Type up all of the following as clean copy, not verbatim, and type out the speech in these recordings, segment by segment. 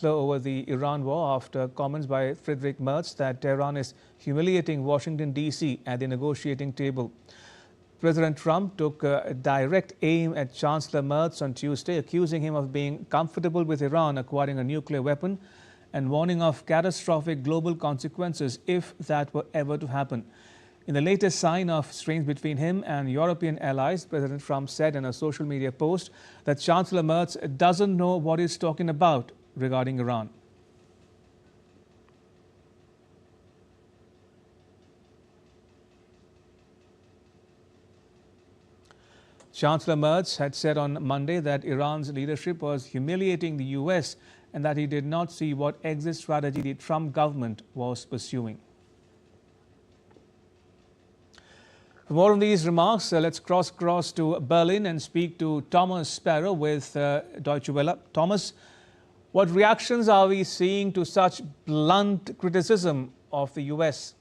over the Iran war after comments by Friedrich Merz that Tehran is humiliating Washington, D.C. at the negotiating table. President Trump took a direct aim at Chancellor Merz on Tuesday, accusing him of being comfortable with Iran acquiring a nuclear weapon and warning of catastrophic global consequences if that were ever to happen. In the latest sign of strains between him and European allies, President Trump said in a social media post that Chancellor Merz doesn't know what he's talking about regarding Iran. Chancellor Merz had said on Monday that Iran's leadership was humiliating the U.S. and that he did not see what exit strategy the Trump government was pursuing. For more on these remarks, let's cross to Berlin and speak to Thomas Sparrow with Deutsche Welle. Thomas, what reactions are we seeing to such blunt criticism of the U.S.?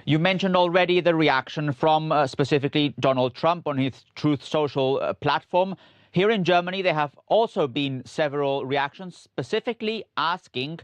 You mentioned already the reaction from specifically Donald Trump on his Truth Social platform. Here in Germany, there have also been several reactions, specifically asking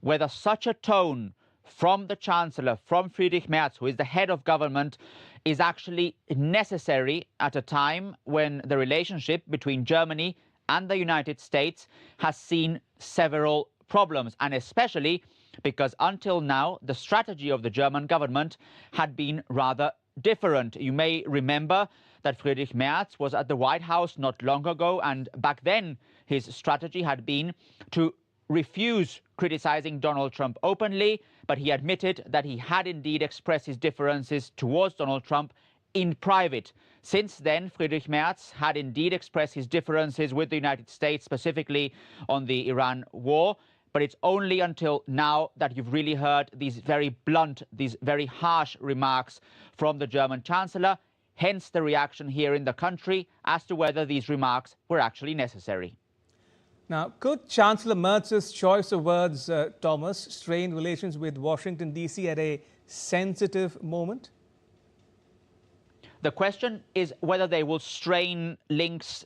whether such a tone from the Chancellor, from Friedrich Merz, who is the head of government, is actually necessary at a time when the relationship between Germany and the United States has seen several problems, and especially because until now, the strategy of the German government had been rather different. You may remember that Friedrich Merz was at the White House not long ago, and back then his strategy had been to refuse criticizing Donald Trump openly, but he admitted that he had indeed expressed his differences towards Donald Trump in private. Since then, Friedrich Merz had indeed expressed his differences with the United States, specifically on the Iran war. But it's only until now that you've really heard these very blunt, these very harsh remarks from the German Chancellor, hence the reaction here in the country as to whether these remarks were actually necessary. Now, could Chancellor Merz's choice of words, Thomas, strain relations with Washington, D.C. at a sensitive moment? The question is whether they will strain links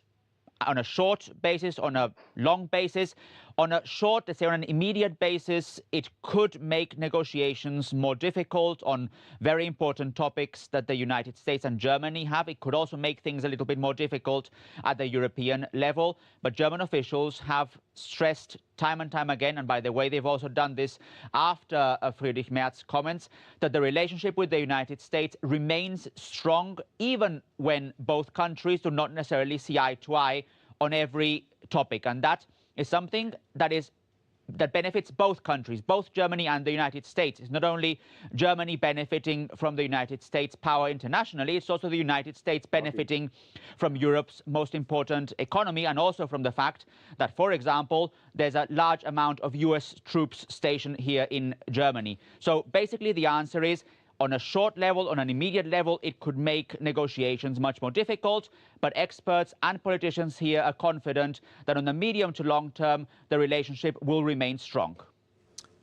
on a short basis, on a long basis. On a short, let's say on an immediate basis, it could make negotiations more difficult on very important topics that the United States and Germany have. It could also make things a little bit more difficult at the European level. But German officials have stressed time and time again, and by the way, they've also done this after Friedrich Merz's comments, that the relationship with the United States remains strong, even when both countries do not necessarily see eye to eye on every topic. And that is something that benefits both countries, both Germany and the United States. It's not only Germany benefiting from the United States' power internationally, it's also the United States benefiting from Europe's most important economy, and also from the fact that, for example, there's a large amount of US troops stationed here in Germany. So basically the answer is, on a short level, on an immediate level, it could make negotiations much more difficult, but experts and politicians here are confident that on the medium to long term, the relationship will remain strong.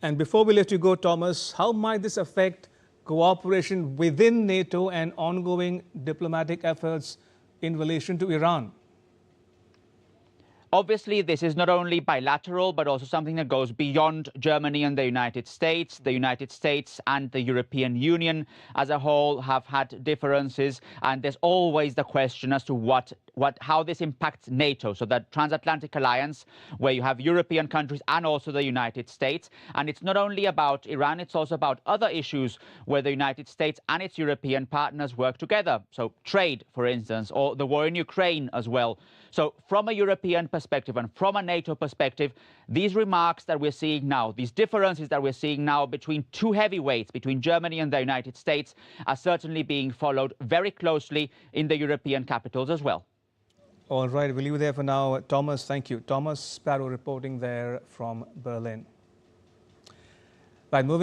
And before we let you go, Thomas, how might this affect cooperation within NATO and ongoing diplomatic efforts in relation to Iran? Obviously, this is not only bilateral, but also something that goes beyond Germany and the United States. The United States and the European Union as a whole have had differences, and there's always the question as to how this impacts NATO, so that transatlantic alliance where you have European countries and also the United States. And it's not only about Iran, it's also about other issues where the United States and its European partners work together. So trade, for instance, or the war in Ukraine as well. So from a European perspective and from a NATO perspective, these remarks that we're seeing now, these differences that we're seeing now between two heavyweights, between Germany and the United States, are certainly being followed very closely in the European capitals as well. All right, we'll leave you there for now. Thomas, thank you. Thomas Sparrow reporting there from Berlin. Right, moving